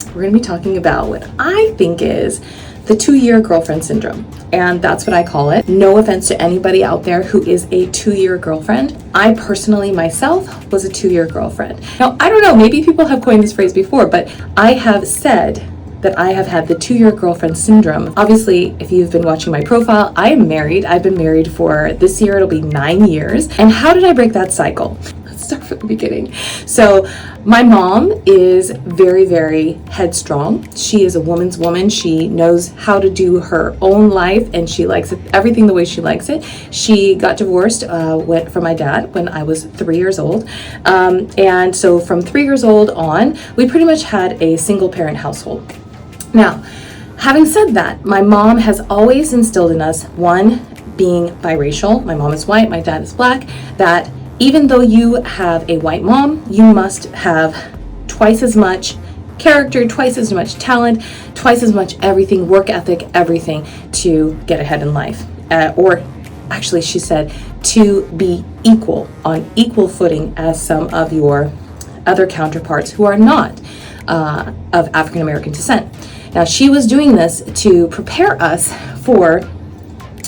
we're going to be talking about what I think is the 2-year girlfriend syndrome. And that's what I call it. No offense to anybody out there who is a 2-year girlfriend. I personally myself was a 2-year girlfriend. Now, I don't know, maybe people have coined this phrase before, but I have said that I have had the 2-year girlfriend syndrome. Obviously, if you've been watching my profile, I am married. I've been married for this year, it'll be 9 years. And how did I break that cycle? Let's start from the beginning. So my mom is very, very headstrong. She is a woman's woman. She knows how to do her own life and she likes it, everything the way she likes it. She got divorced from my dad when I was 3 years old. And so from 3 years old on, we pretty much had a single parent household. Now, having said that, my mom has always instilled in us, one, being biracial. My mom is white, my dad is black, that even though you have a white mom, you must have twice as much character, twice as much talent, twice as much everything, work ethic, everything to get ahead in life. Or actually, she said, to be on equal footing as some of your other counterparts who are not of African American descent. Now, she was doing this to prepare us for,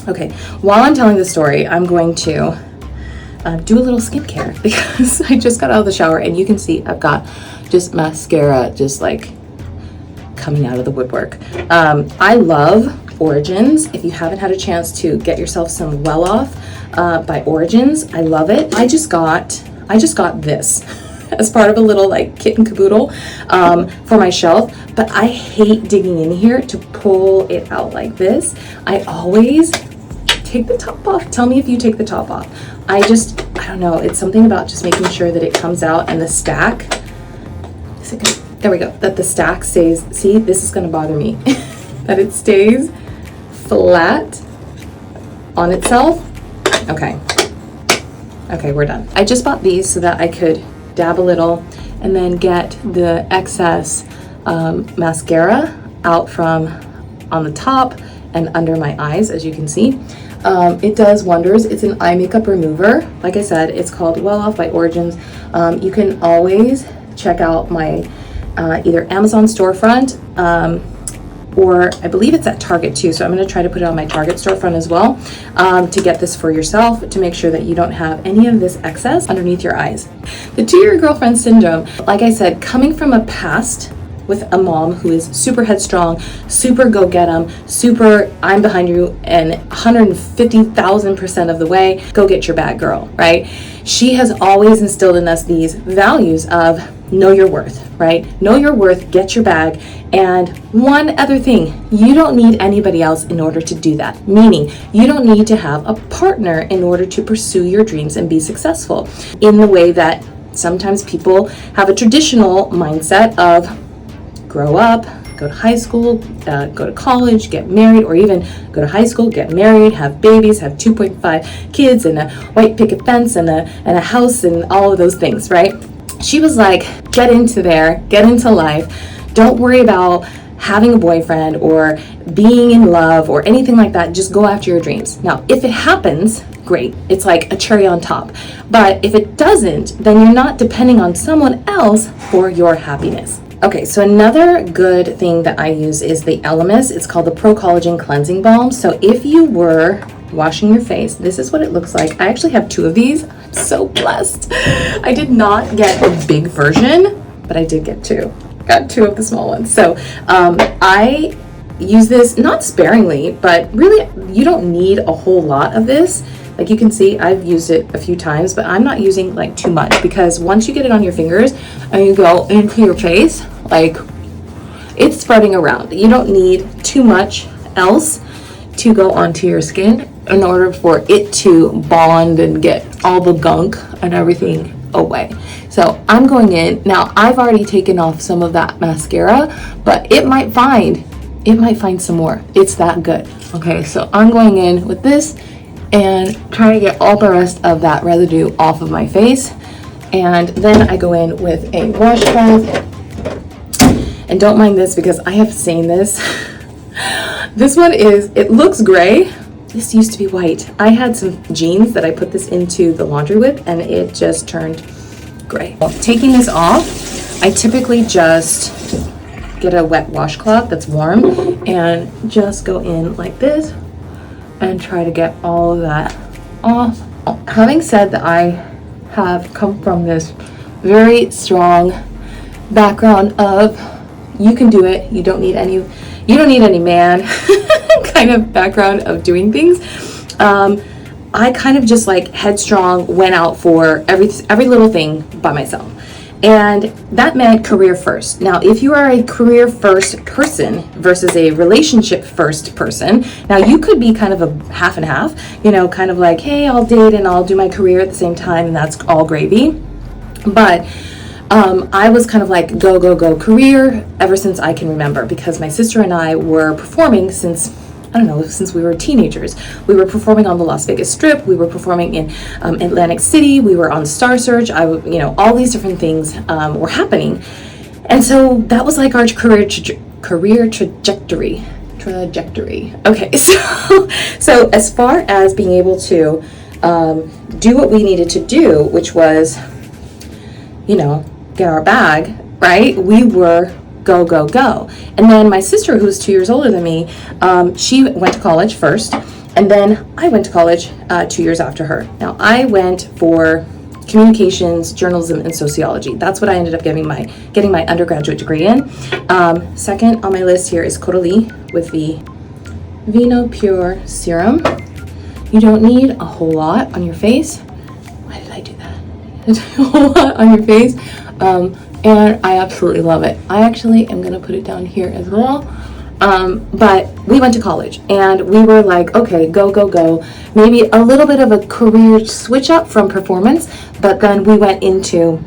okay, while I'm telling the story, I'm going to do a little skincare because I just got out of the shower and you can see I've got just mascara just like coming out of the woodwork. I love Origins. If you haven't had a chance to get yourself some Well Off by Origins, I love it. I just got this as part of a little like kit and caboodle for my shelf, but I hate digging in here to pull it out like this. I always take the top off. Tell me if you take the top off. I don't know, it's something about just making sure that it comes out and the stack, there we go, that the stack stays, see, this is gonna bother me, that it stays flat on itself. Okay, we're done. I just bought these so that I could dab a little and then get the excess mascara out from on the top and under my eyes, as you can see. It does wonders. It's an eye makeup remover. Like I said, it's called Well Off by Origins. You can always check out my either Amazon storefront or I believe it's at Target too. So I'm going to try to put it on my Target storefront as well to get this for yourself, to make sure that you don't have any of this excess underneath your eyes. The 2-year girlfriend syndrome, like I said, coming from a past with a mom who is super headstrong, super go get 'em, super I'm behind you and 150,000% of the way, go get your bag, girl, right? She has always instilled in us these values of know your worth, right? Know your worth, get your bag. And one other thing, you don't need anybody else in order to do that. Meaning, you don't need to have a partner in order to pursue your dreams and be successful in the way that sometimes people have a traditional mindset of grow up, go to high school, go to college, get married, or even go to high school, get married, have babies, have 2.5 kids and a white picket fence and a house and all of those things, right? She was like, get into there, get into life. Don't worry about having a boyfriend or being in love or anything like that. Just go after your dreams. Now, if it happens, great. It's like a cherry on top. But if it doesn't, then you're not depending on someone else for your happiness. Okay, so another good thing that I use is the Elemis. It's called the Pro Collagen Cleansing Balm. So if you were washing your face, this is what it looks like. I actually have 2 of these. I'm so blessed. I did not get a big version, but I did get 2. Got 2 of the small ones. So I use this not sparingly, but really you don't need a whole lot of this. Like you can see, I've used it a few times, but I'm not using like too much because once you get it on your fingers and you go into your face, like it's spreading around. You don't need too much else to go onto your skin in order for it to bond and get all the gunk and everything away. So I'm going in now. I've already taken off some of that mascara, but it might find some more. It's that good. Okay, so I'm going in with this and try to get all the rest of that residue off of my face. And then I go in with a washcloth. And don't mind this because I have seen this. This one it looks gray. This used to be white. I had some jeans that I put this into the laundry with and it just turned gray. Taking this off, I typically just get a wet washcloth that's warm and just go in like this and try to get all of that off. Having said that, I have come from this very strong background of you can do it, you don't need any man kind of background of doing things. I kind of just like headstrong went out for every little thing by myself. And that meant career first. Now, if you are a career first person versus a relationship first person, now you could be kind of a half and half, kind of like, hey, I'll date and I'll do my career at the same time, and that's all gravy. But I was kind of like go career ever since I can remember, because my sister and I were performing since we were teenagers. We were performing on the Las Vegas Strip. We were performing in Atlantic City. We were on Star Search. All these different things were happening. And so that was like our career trajectory. Okay, so as far as being able to do what we needed to do, which was, get our bag, right? We were go. And then my sister, who's 2 years older than me, she went to college first, and then I went to college 2 years after her. Now, I went for communications, journalism, and sociology. That's what I ended up getting my undergraduate degree in. Second on my list here is Corali with the Vino Pure Serum. You don't need a whole lot on your face. Why did I do that? A whole lot on your face. And I absolutely love it. I actually am going to put it down here as well. But we went to college and we were like, okay, go. Maybe a little bit of a career switch up from performance, but then we went into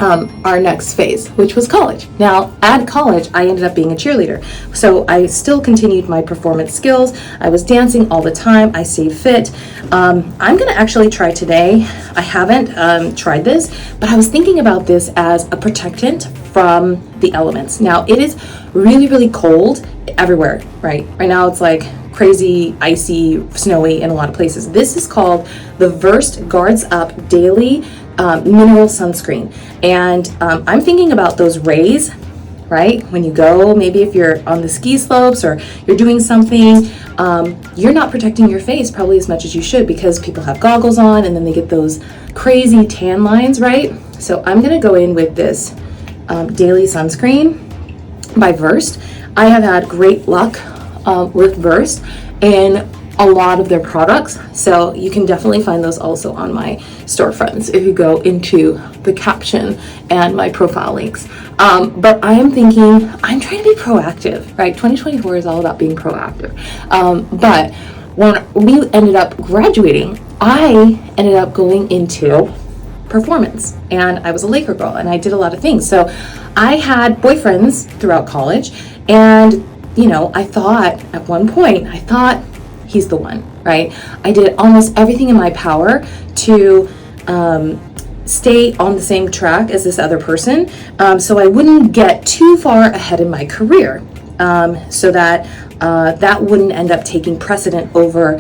our next phase, which was college. Now, at college, I ended up being a cheerleader. So I still continued my performance skills. I was dancing all the time. I stayed fit. I'm going to actually try today. I haven't tried this, but I was thinking about this as a protectant from the elements. Now, it is really, really cold everywhere, right? Right now, it's like crazy, icy, snowy in a lot of places. This is called the Versed Guards Up Daily Mineral Sunscreen. And I'm thinking about those rays, right? When you go, maybe if you're on the ski slopes or you're doing something, you're not protecting your face probably as much as you should, because people have goggles on and then they get those crazy tan lines, right? So I'm going to go in with this Daily Sunscreen by Versed. I have had great luck with Versed in a lot of their products, so you can definitely find those also on my storefronts if you go into the caption and my profile links. But I am thinking, I'm trying to be proactive, right? 2024 is all about being proactive. But when we ended up graduating, I ended up going into performance, and I was a Laker girl and I did a lot of things. So I had boyfriends throughout college, and I thought at one point, he's the one, right? I did almost everything in my power to stay on the same track as this other person, so I wouldn't get too far ahead in my career, so that that wouldn't end up taking precedent over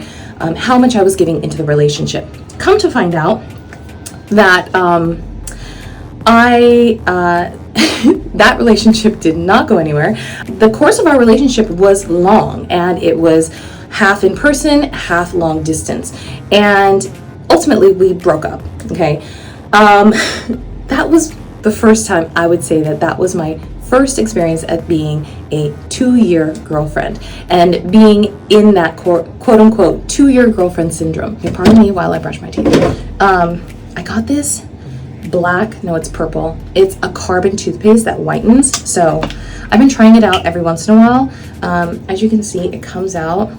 how much I was giving into the relationship. Come to find out that that relationship did not go anywhere. The course of our relationship was long, and it was half in person, half long distance. And ultimately we broke up, okay? That was the first time I would say that was my first experience at being a 2-year girlfriend and being in that quote unquote 2-year girlfriend syndrome. Okay, pardon me while I brush my teeth. I got this it's purple. It's a carbon toothpaste that whitens. So I've been trying it out every once in a while. As you can see, it comes out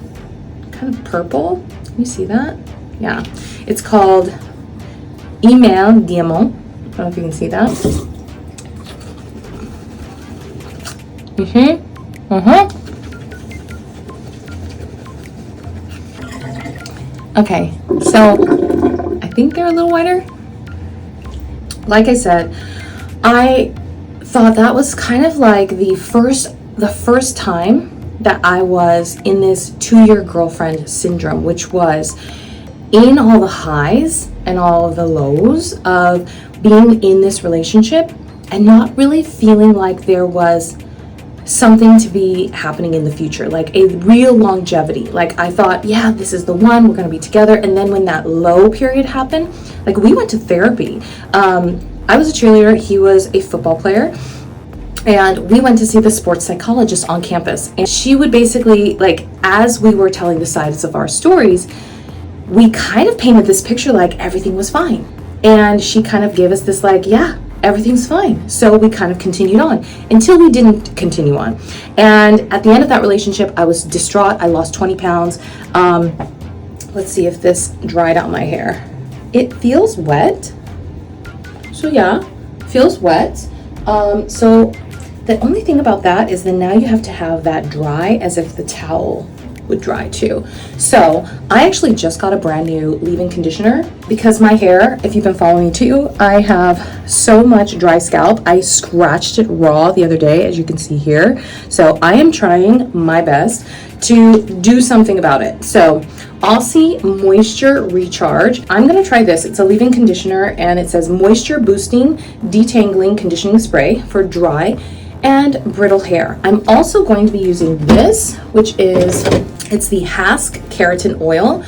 kind of purple. Can you see that? Yeah. It's called Email Diamant. I don't know if you can see that. Okay, so I think they're a little whiter. Like I said, I thought that was kind of like the first time that I was in this 2-year girlfriend syndrome, which was in all the highs and all of the lows of being in this relationship and not really feeling like there was something to be happening in the future, like a real longevity. Like I thought, yeah, this is the one, we're going to be together. And then when that low period happened, like we went to therapy. I was a cheerleader, he was a football player. And we went to see the sports psychologist on campus. And she would basically, like, as we were telling the sides of our stories, we kind of painted this picture like everything was fine. And she kind of gave us this like, yeah, everything's fine. So we kind of continued on until we didn't continue on. And at the end of that relationship, I was distraught. I lost 20 pounds. Let's see if this dried out my hair. It feels wet. So yeah, feels wet. So the only thing about that is then now you have to have that dry as if the towel would dry too. So I actually just got a brand new leave-in conditioner because my hair, if you've been following me too, I have so much dry scalp. I scratched it raw the other day, as you can see here. So I am trying my best to do something about it. So Aussie Moisture Recharge. I'm gonna try this. It's a leave-in conditioner and it says moisture boosting detangling conditioning spray for dry and brittle hair. I'm also going to be using this, which is, it's the Hask Keratin Oil,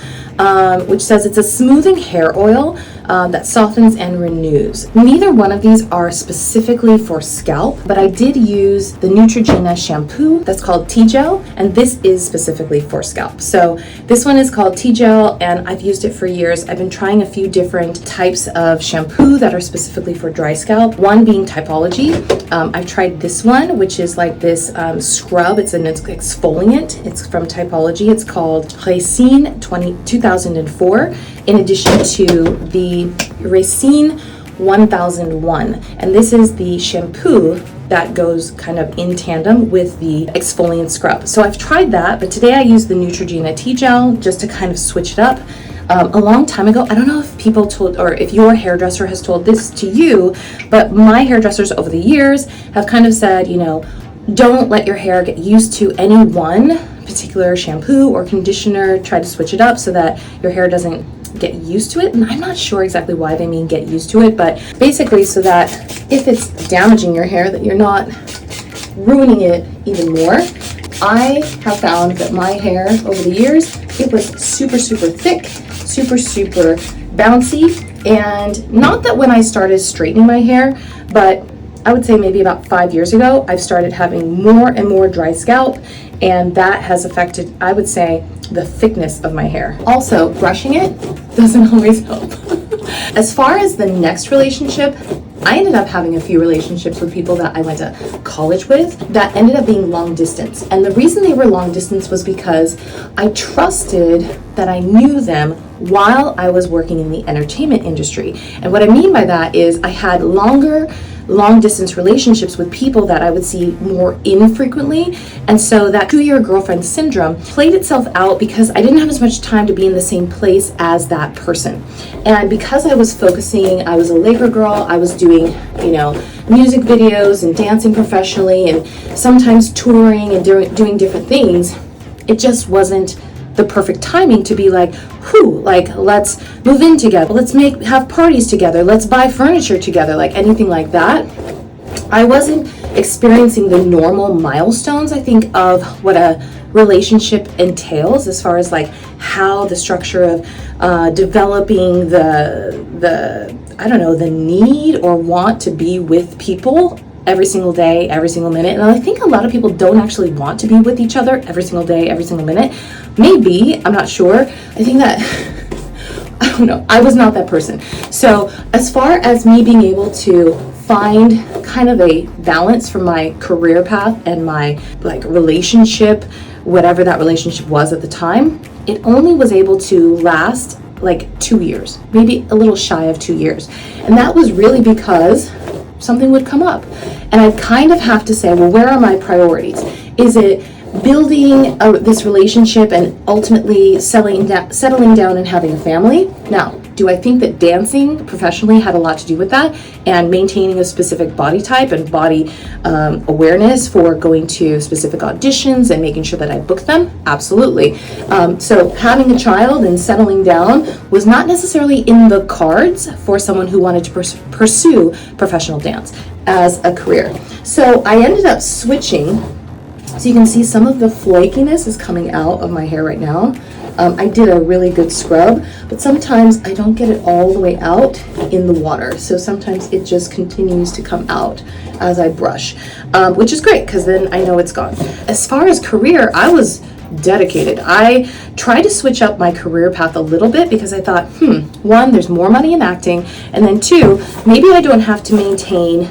which says it's a smoothing hair oil that softens and renews. Neither one of these are specifically for scalp, but I did use the Neutrogena shampoo that's called T-Gel, and this is specifically for scalp. So this one is called T-Gel, and I've used it for years. I've been trying a few different types of shampoo that are specifically for dry scalp, one being Typology. I've tried this one, which is like this scrub. It's an exfoliant. It's from Typology. It's called Racine 2004, in addition to the Racine 1001. And this is the shampoo that goes kind of in tandem with the exfoliant scrub. So I've tried that, but today I used the Neutrogena T-Gel just to kind of switch it up. A long time ago, I don't know if people told, or if your hairdresser has told this to you, but my hairdressers over the years have kind of said, you know, don't let your hair get used to any one particular shampoo or conditioner. Try to switch it up so that your hair doesn't get used to it. And I'm not sure exactly why they mean get used to it, but basically so that if it's damaging your hair, that you're not ruining it even more. I have found that my hair over the years, it was super, super thick, super bouncy. And not that when I started straightening my hair, but I would say maybe about 5 years ago, I've started having more and more dry scalp, and that has affected, I would say, the thickness of my hair. Also, brushing it doesn't always help. As far as the next relationship, I ended up having a few relationships with people that I went to college with that ended up being long distance. And the reason they were long distance was because I trusted that I knew them while I was working in the entertainment industry. And what I mean by that is I had long distance relationships with people that I would see more infrequently. And so that 2-year girlfriend syndrome played itself out because I didn't have as much time to be in the same place as that person. And because I was focusing, I was a Laker girl, I was doing, you know, music videos and dancing professionally and sometimes touring and doing different things, it just wasn't the perfect timing to be like, like let's move in together, let's have parties together, let's buy furniture together, like anything like that. I wasn't experiencing the normal milestones, I think, of what a relationship entails as far as like how the structure of developing the I don't know, the need or want to be with people every single day, every single minute. And I think a lot of people don't actually want to be with each other every single day, every single minute. Maybe, I'm not sure. I think that, I don't know, I was not that person. So as far as me being able to find kind of a balance for my career path and my like relationship, whatever that relationship was at the time, it only was able to last like 2 years, maybe a little shy of 2 years. And that was really because something would come up. And I kind of have to say, well, where are my priorities? Is it building this relationship and ultimately settling down and having a family? Now, do I think that dancing professionally had a lot to do with that and maintaining a specific body type and body awareness for going to specific auditions and making sure that I booked them? Absolutely. So having a child and settling down was not necessarily in the cards for someone who wanted to pursue professional dance as a career. So I ended up switching So you can see some of the flakiness is coming out of my hair right now. I did a really good scrub, but sometimes I don't get it all the way out in the water. So sometimes it just continues to come out as I brush, which is great because then I know it's gone. As far as career, I was dedicated. I tried to switch up my career path a little bit because I thought, one, there's more money in acting, and then two, maybe I don't have to maintain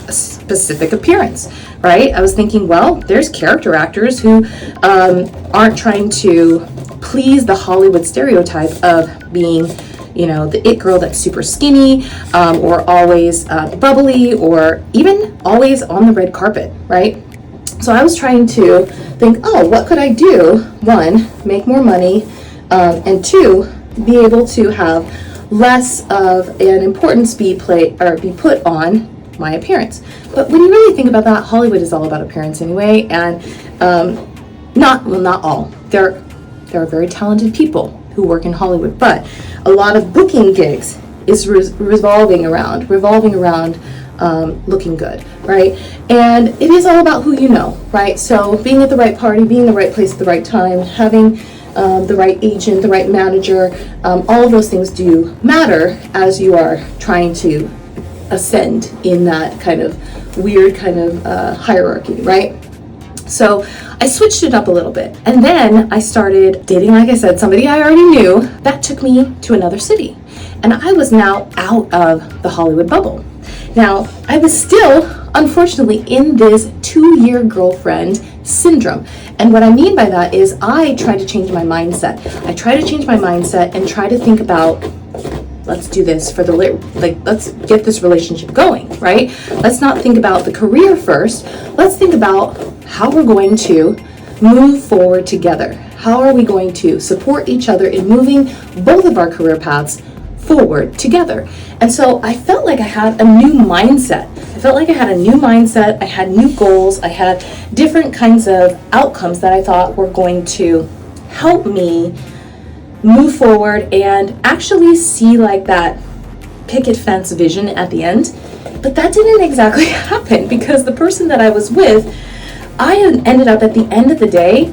a specific appearance, right? I was thinking, well, there's character actors who aren't trying to please the Hollywood stereotype of being, you know, the it girl that's super skinny, or always bubbly, or even always on the red carpet, right? So I was trying to think, oh, what could I do? One, make more money, and two, be able to have less of an importance be put on my appearance. But when you really think about that, Hollywood is all about appearance anyway, and not all. There are very talented people who work in Hollywood, but a lot of booking gigs is revolving around looking good, right? And it is all about who you know, right? So being at the right party, being in the right place at the right time, having the right agent, the right manager, all of those things do matter as you are trying to ascend in that kind of weird kind of hierarchy, right? So I switched it up a little bit, and then I started dating, like I said, somebody I already knew. That took me to another city, and I was now out of the Hollywood bubble. Now, I was still, unfortunately, in this 2-year girlfriend syndrome. And what I mean by that is I try to change my mindset. I try to change my mindset and try to think about, let's do this for the, let's get this relationship going, right? Let's not think about the career first. Let's think about how we're going to move forward together. How are we going to support each other in moving both of our career paths forward together? And so I felt like I had a new mindset. I had new goals. I had different kinds of outcomes that I thought were going to help me move forward and actually see like that picket fence vision at the end. But that didn't exactly happen because the person that I was with, I ended up at the end of the day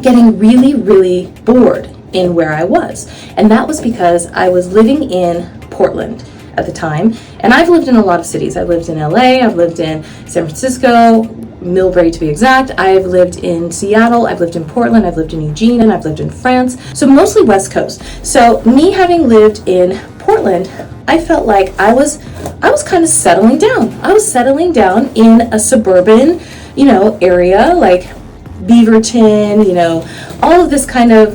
getting really, really bored in where I was. And that was because I was living in Portland at the time. And I've lived in a lot of cities. I've lived in LA, I've lived in San Francisco, Millbrae to be exact. I've lived in Seattle, I've lived in Portland, I've lived in Eugene, and I've lived in France. So mostly West Coast. So me having lived in Portland, I felt like I was kind of settling down. I was settling down in a suburban, area like Beaverton, all of this kind of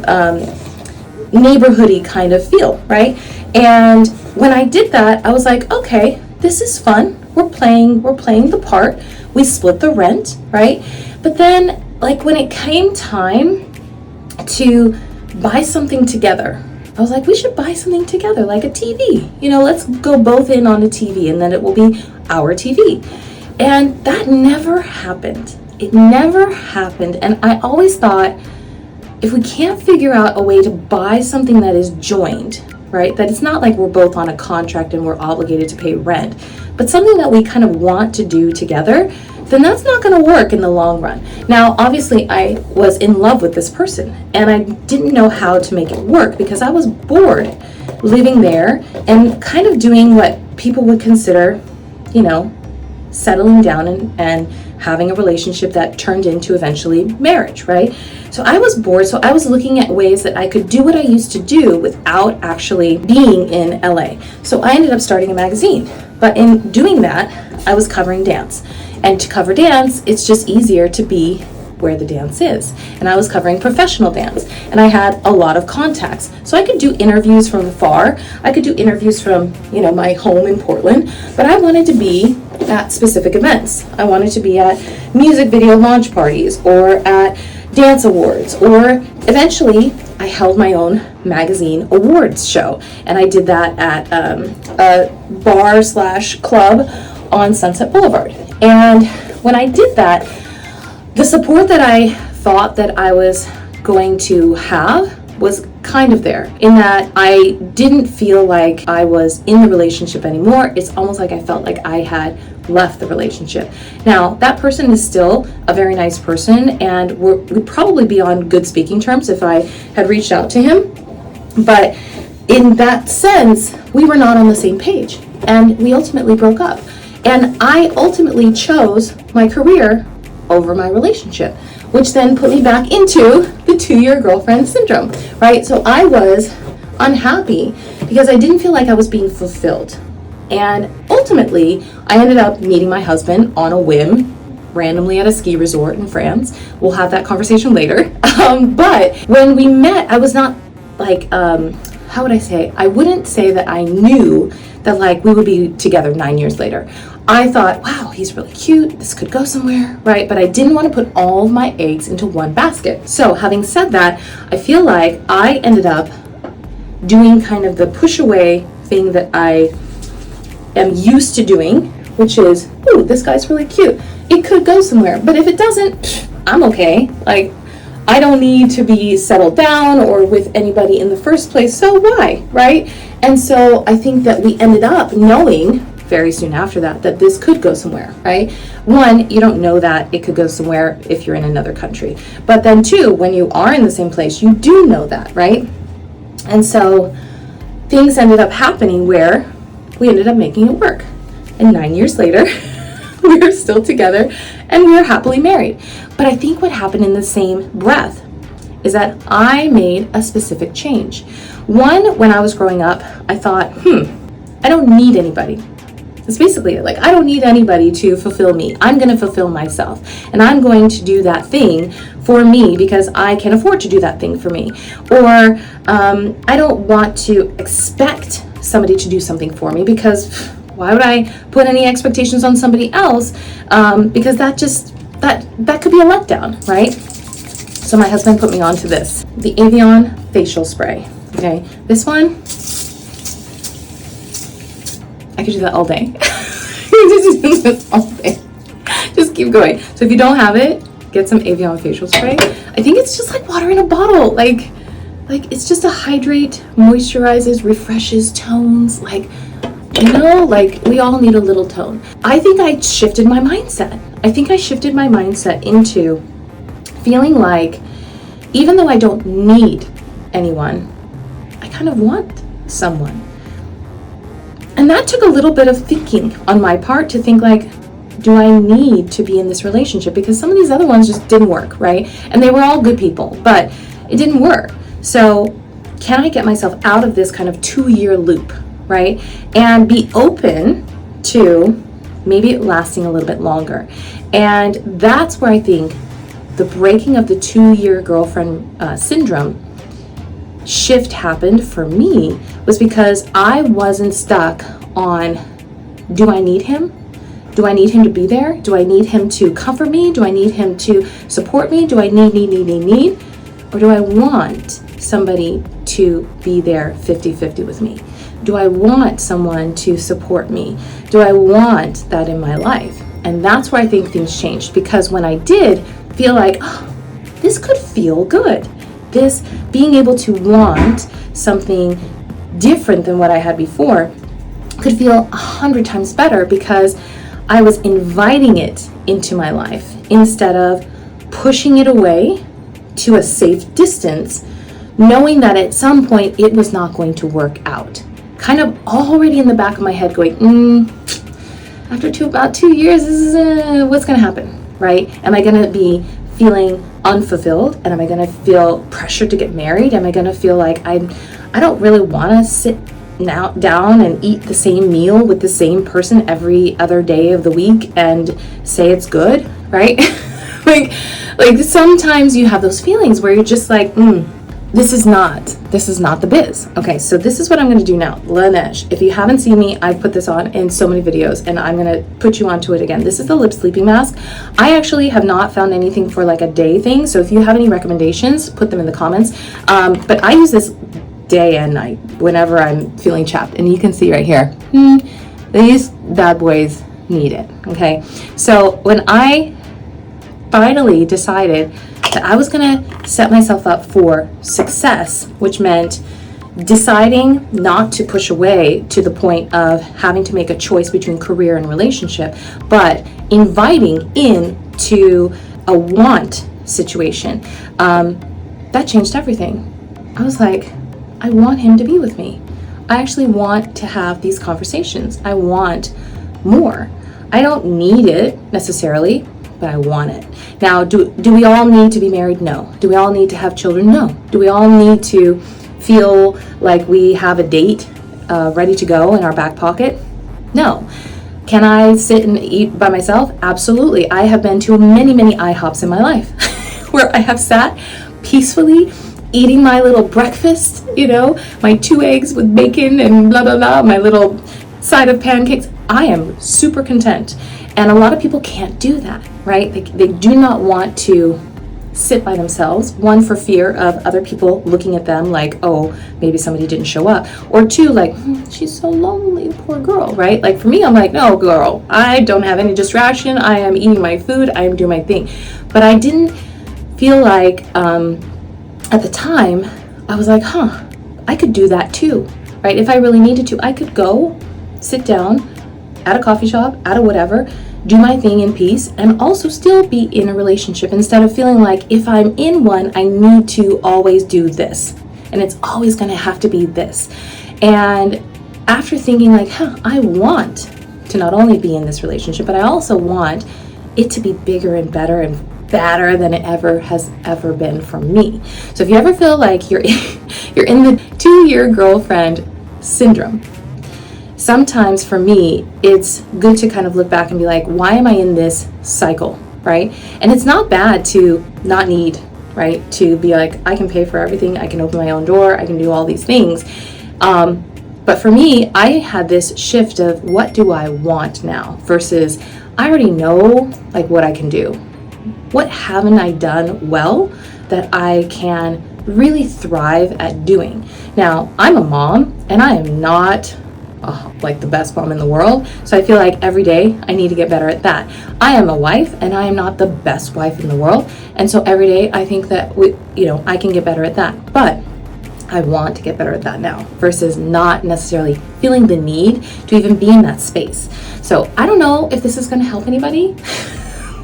neighborhoody kind of feel, right? And when I did that, I was like, okay, this is fun. We're playing the part. We split the rent, right? But then, like, when it came time to buy something together, I was like, we should buy something together, like a TV. Let's go both in on a TV, and then it will be our TV. And that never happened. It never happened. And I always thought, if we can't figure out a way to buy something that is joined, right? That it's not like we're both on a contract and we're obligated to pay rent, but something that we kind of want to do together, then that's not going to work in the long run. Now, obviously, I was in love with this person, and I didn't know how to make it work because I was bored living there and kind of doing what people would consider, settling down and having a relationship that turned into eventually marriage, right? So I was bored, so I was looking at ways that I could do what I used to do without actually being in LA. So I ended up starting a magazine, but in doing that, I was covering dance. And to cover dance, it's just easier to be where the dance is. And I was covering professional dance, and I had a lot of contacts. So I could do interviews from afar. I could do interviews from, my home in Portland, but I wanted to be at specific events. I wanted to be at music video launch parties or at dance awards, or eventually I held my own magazine awards show, and I did that at a bar/club on Sunset Boulevard. And when I did that, the support that I thought that I was going to have was kind of there, in that I didn't feel like I was in the relationship anymore. It's almost like I felt like I had left the relationship. Now, that person is still a very nice person, and we'd probably be on good speaking terms if I had reached out to him. But in that sense, we were not on the same page, and we ultimately broke up. And I ultimately chose my career over my relationship, which then put me back into the 2-year girlfriend syndrome, right? So I was unhappy because I didn't feel like I was being fulfilled. And ultimately, I ended up meeting my husband on a whim, randomly at a ski resort in France. We'll have that conversation later. But when we met, I was not like, how would I say? I wouldn't say that I knew that like we would be together 9 years later. I thought, wow, he's really cute. This could go somewhere, right? But I didn't want to put all of my eggs into one basket. So having said that, I feel like I ended up doing kind of the push away thing that I am used to doing, which is, ooh, this guy's really cute. It could go somewhere, but if it doesn't, I'm okay. Like, I don't need to be settled down or with anybody in the first place, so why, right? And so I think that we ended up knowing very soon after that this could go somewhere, right? One, you don't know that it could go somewhere if you're in another country. But then two, when you are in the same place, you do know that, right? And so things ended up happening where we ended up making it work. And 9 years later, we are still together and we are happily married. But I think what happened in the same breath is that I made a specific change. One, when I was growing up, I thought, I don't need anybody. It's basically like, I don't need anybody to fulfill me. I'm going to fulfill myself. And I'm going to do that thing for me because I can afford to do that thing for me. Or I don't want to expect somebody to do something for me because why would I put any expectations on somebody else? Because that could be a letdown, right? So my husband put me onto this, the Evian facial spray. Okay, this one, I could do that all day. Just do this all day. Just keep going. So if you don't have it, get some Evian facial spray. I think it's just like water in a bottle. Like it's just a hydrate, moisturizes, refreshes, tones. Like, you know, like we all need a little tone. I think I shifted my mindset. Into feeling like even though I don't need anyone, I kind of want someone. And that took a little bit of thinking on my part to think like, do I need to be in this relationship? Because some of these other ones just didn't work, right? And they were all good people, but it didn't work. So can I get myself out of this kind of 2-year loop, right? And be open to maybe it lasting a little bit longer. And that's where I think the breaking of the 2-year girlfriend syndrome shift happened for me was because I wasn't stuck on, do I need him? Do I need him to be there? Do I need him to comfort me? Do I need him to support me? Do I need? Or do I want somebody to be there 50-50 with me? Do I want someone to support me? Do I want that in my life? And that's where I think things changed, because when I did feel like, oh, this could feel good. This being able to want something different than what I had before could feel 100 times better because I was inviting it into my life instead of pushing it away to a safe distance, knowing that at some point it was not going to work out. Kind of already in the back of my head going, after about 2 years, this is what's going to happen, right? Am I going to be feeling unfulfilled? And am I going to feel pressured to get married? Am I going to feel like I don't really want to sit down and eat the same meal with the same person every other day of the week and say it's good, right? like sometimes you have those feelings where you're just like, this is not the biz. Okay, so this is what I'm going to do now. Laneige. If you haven't seen me, I've put this on in so many videos and I'm going to put you onto it again. This is the lip sleeping mask. I actually have not found anything for like a day thing. So if you have any recommendations, put them in the comments. But I use this day and night whenever I'm feeling chapped. And you can see right here, these bad boys need it. Okay, so when I finally decided that I was going to set myself up for success, which meant deciding not to push away to the point of having to make a choice between career and relationship, but inviting in to a want situation, that changed everything. I was like, I want him to be with me. I actually want to have these conversations. I want more. I don't need it necessarily, but I want it. Now, do we all need to be married? No. Do we all need to have children? No. Do we all need to feel like we have a date ready to go in our back pocket? No. Can I sit and eat by myself? Absolutely. I have been to many, many IHOPs in my life where I have sat peacefully eating my little breakfast, my 2 eggs with bacon and blah, blah, blah, my little side of pancakes. I am super content. And a lot of people can't do that, right? They do not want to sit by themselves. One, for fear of other people looking at them like, oh, maybe somebody didn't show up. Or two, like, she's so lonely, poor girl, right? Like for me, I'm like, no, girl, I don't have any distraction. I am eating my food. I am doing my thing. But I didn't feel like, at the time, I was like, I could do that too, right? If I really needed to, I could go sit down at a coffee shop, at a whatever, do my thing in peace, and also still be in a relationship instead of feeling like if I'm in one, I need to always do this. And it's always going to have to be this. And after thinking like, I want to not only be in this relationship, but I also want it to be bigger and better and better than it ever has ever been for me. So if you ever feel like you're in the 2-year girlfriend syndrome, sometimes for me, it's good to kind of look back and be like, why am I in this cycle, right? And it's not bad to not need, right? To be like, I can pay for everything. I can open my own door. I can do all these things. But for me, I had this shift of what do I want now versus I already know like what I can do. What haven't I done well that I can really thrive at doing? Now, I'm a mom and I am not like the best mom in the world. So I feel like every day I need to get better at that. I am a wife and I am not the best wife in the world. And so every day I think that I can get better at that. But I want to get better at that now versus not necessarily feeling the need to even be in that space. So I don't know if this is going to help anybody.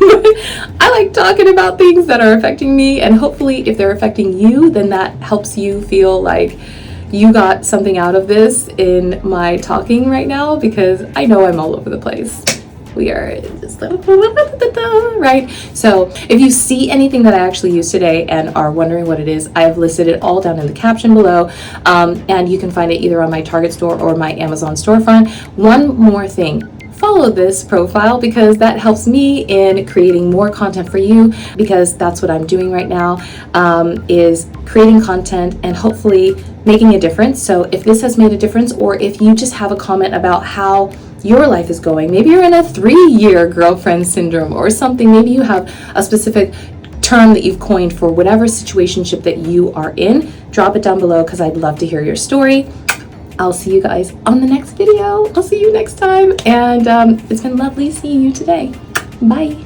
I like talking about things that are affecting me, and hopefully if they're affecting you, then that helps you feel like you got something out of this in my talking right now, because I know I'm all over the place. We are just right? So if you see anything that I actually used today and are wondering what it is, I have listed it all down in the caption below, and you can find it either on my Target store or my Amazon storefront. One more thing. Follow this profile because that helps me in creating more content for you, because that's what I'm doing right now, is creating content and hopefully making a difference. So if this has made a difference, or if you just have a comment about how your life is going, maybe you're in a 3-year girlfriend syndrome or something, maybe you have a specific term that you've coined for whatever situationship that you are in, drop it down below because I'd love to hear your story. I'll see you guys on the next video. I'll see you next time. And it's been lovely seeing you today. Bye.